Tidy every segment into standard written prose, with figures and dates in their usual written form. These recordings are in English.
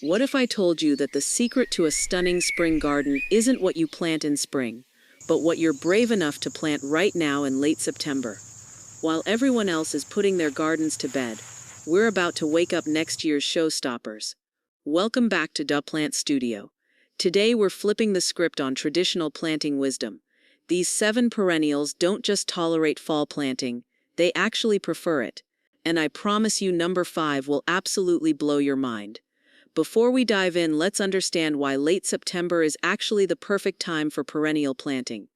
What if I told you that the secret to a stunning spring garden isn't what you plant in spring, but what you're brave enough to plant right now in late September? While everyone else is putting their gardens to bed, we're about to wake up next year's showstoppers. Welcome back to Da Plant Studio. Today we're flipping the script on traditional planting wisdom. These 7 perennials don't just tolerate fall planting, they actually prefer it. And I promise you number 5 will absolutely blow your mind. Before we dive in, let's understand why late September is actually the perfect time for perennial planting.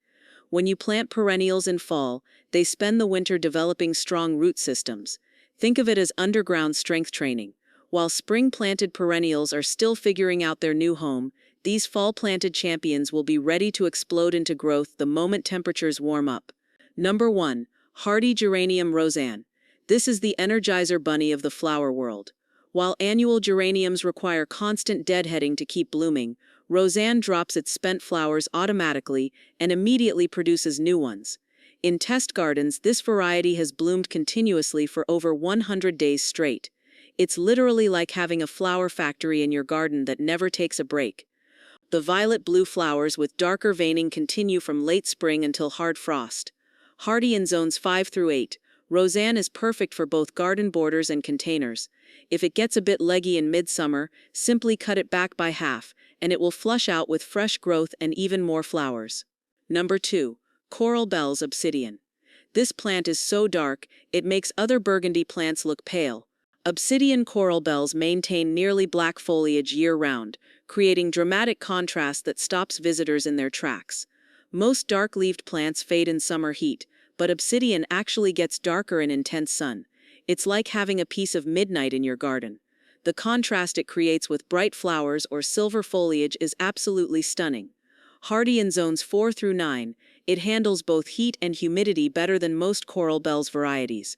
When you plant perennials in fall, they spend the winter developing strong root systems. Think of it as underground strength training. While spring-planted perennials are still figuring out their new home, these fall-planted champions will be ready to explode into growth the moment temperatures warm up. Number 1. Hardy geranium Rozanne. This is the Energizer Bunny of the flower world. While annual geraniums require constant deadheading to keep blooming, Rozanne drops its spent flowers automatically and immediately produces new ones. In test gardens, this variety has bloomed continuously for over 100 days straight. It's literally like having a flower factory in your garden that never takes a break. The violet-blue flowers with darker veining continue from late spring until hard frost. Hardy in zones 5 through 8, Rozanne is perfect for both garden borders and containers. If it gets a bit leggy in midsummer, simply cut it back by half, and it will flush out with fresh growth and even more flowers. Number 2. Coral Bells Obsidian. This plant is so dark, it makes other burgundy plants look pale. Obsidian coral bells maintain nearly black foliage year-round, creating dramatic contrast that stops visitors in their tracks. Most dark-leaved plants fade in summer heat, but obsidian actually gets darker in intense sun. It's like having a piece of midnight in your garden. The contrast it creates with bright flowers or silver foliage is absolutely stunning. Hardy in zones 4 through 9, it handles both heat and humidity better than most coral bells varieties.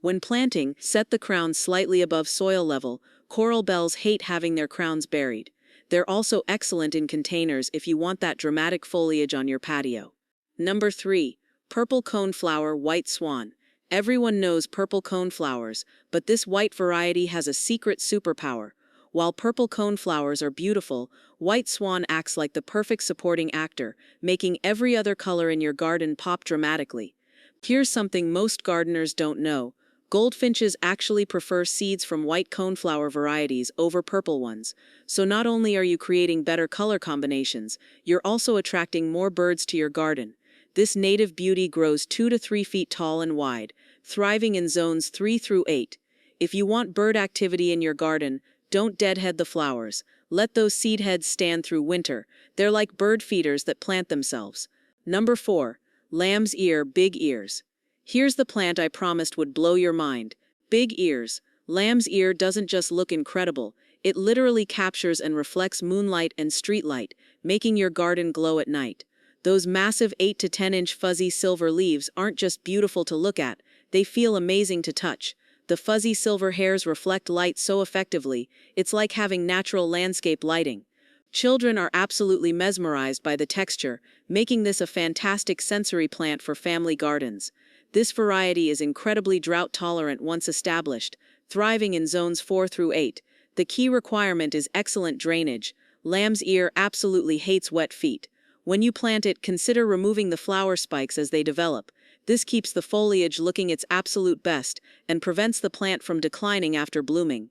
When planting, set the crown slightly above soil level. Coral bells hate having their crowns buried. They're also excellent in containers if you want that dramatic foliage on your patio. Number 3. Purple Coneflower White Swan. Everyone knows purple coneflowers, but this white variety has a secret superpower. While purple coneflowers are beautiful, white swan acts like the perfect supporting actor, making every other color in your garden pop dramatically. Here's something most gardeners don't know. Goldfinches actually prefer seeds from white coneflower varieties over purple ones. So not only are you creating better color combinations, you're also attracting more birds to your garden. This native beauty grows 2 to 3 feet tall and wide, thriving in zones 3 through 8. If you want bird activity in your garden, don't deadhead the flowers. Let those seed heads stand through winter. They're like bird feeders that plant themselves. Number 4. Lamb's Ear Big Ears. Here's the plant I promised would blow your mind. Big ears. Lamb's ear doesn't just look incredible, it literally captures and reflects moonlight and streetlight, making your garden glow at night. Those massive 8 to 10-inch fuzzy silver leaves aren't just beautiful to look at, they feel amazing to touch. The fuzzy silver hairs reflect light so effectively, it's like having natural landscape lighting. Children are absolutely mesmerized by the texture, making this a fantastic sensory plant for family gardens. This variety is incredibly drought-tolerant once established, thriving in zones 4 through 8. The key requirement is excellent drainage. Lamb's ear absolutely hates wet feet. When you plant it, consider removing the flower spikes as they develop. This keeps the foliage looking its absolute best and prevents the plant from declining after blooming.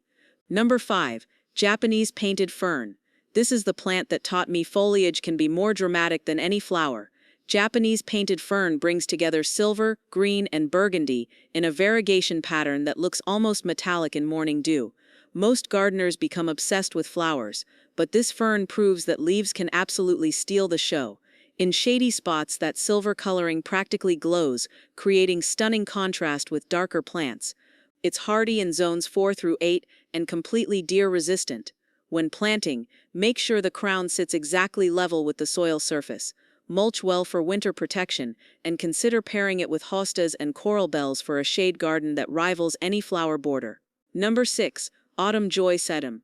Number 5. Japanese Painted Fern. This is the plant that taught me foliage can be more dramatic than any flower. Japanese painted fern brings together silver, green, and burgundy in a variegation pattern that looks almost metallic in morning dew. Most gardeners become obsessed with flowers, but this fern proves that leaves can absolutely steal the show. In shady spots, that silver coloring practically glows, creating stunning contrast with darker plants. It's hardy in zones 4 through 8 and completely deer-resistant. When planting, make sure the crown sits exactly level with the soil surface. Mulch well for winter protection, and consider pairing it with hostas and coral bells for a shade garden that rivals any flower border. Number 6. Autumn Joy Sedum.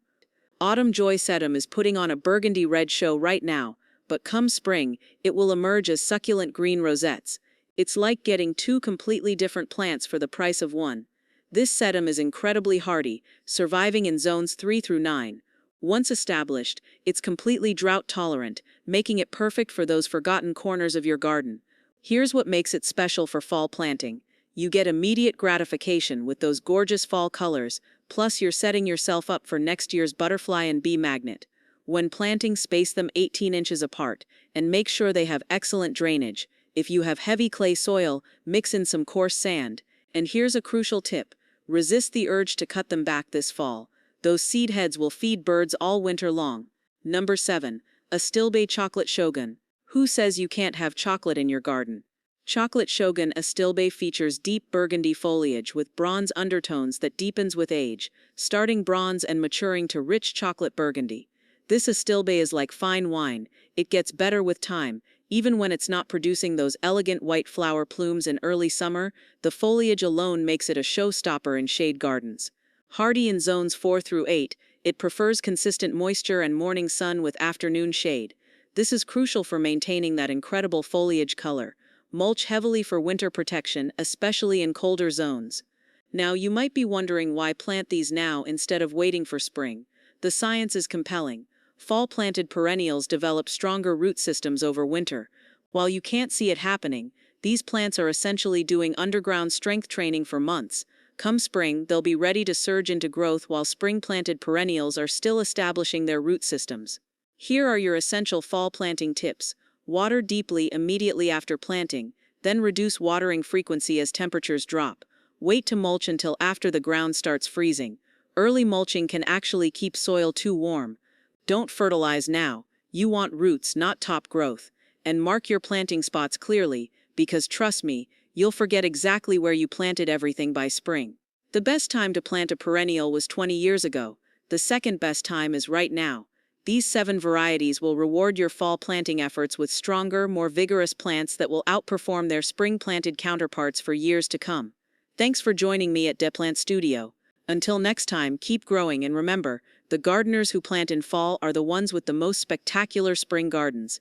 Autumn Joy Sedum is putting on a burgundy-red show right now, but come spring, it will emerge as succulent green rosettes. It's like getting 2 completely different plants for the price of one. This sedum is incredibly hardy, surviving in zones 3 through 9. Once established, it's completely drought-tolerant, making it perfect for those forgotten corners of your garden. Here's what makes it special for fall planting. You get immediate gratification with those gorgeous fall colors, plus you're setting yourself up for next year's butterfly and bee magnet. When planting, space them 18 inches apart, and make sure they have excellent drainage. If you have heavy clay soil, mix in some coarse sand. And here's a crucial tip: resist the urge to cut them back this fall. Those seed heads will feed birds all winter long. Number 7. Astilbe chocolate shogun. Who says you can't have chocolate in your garden? Chocolate shogun astilbe features deep burgundy foliage with bronze undertones that deepens with age, starting bronze and maturing to rich chocolate burgundy. This astilbe is like fine wine, it gets better with time. Even when it's not producing those elegant white flower plumes in early summer, the foliage alone makes it a showstopper in shade gardens. Hardy in zones 4 through 8, it prefers consistent moisture and morning sun with afternoon shade. This is crucial for maintaining that incredible foliage color. Mulch heavily for winter protection, especially in colder zones. Now, you might be wondering why plant these now instead of waiting for spring. The science is compelling. Fall-planted perennials develop stronger root systems over winter. While you can't see it happening, these plants are essentially doing underground strength training for months. Come spring, they'll be ready to surge into growth while spring-planted perennials are still establishing their root systems. Here are your essential fall planting tips. Water deeply immediately after planting, then reduce watering frequency as temperatures drop. Wait to mulch until after the ground starts freezing. Early mulching can actually keep soil too warm. Don't fertilize now. You want roots, not top growth. And mark your planting spots clearly, because trust me, you'll forget exactly where you planted everything by spring. The best time to plant a perennial was 20 years ago. The second best time is right now. These 7 varieties will reward your fall planting efforts with stronger, more vigorous plants that will outperform their spring-planted counterparts for years to come. Thanks for joining me at Plant Studio. Until next time, keep growing, and remember, the gardeners who plant in fall are the ones with the most spectacular spring gardens.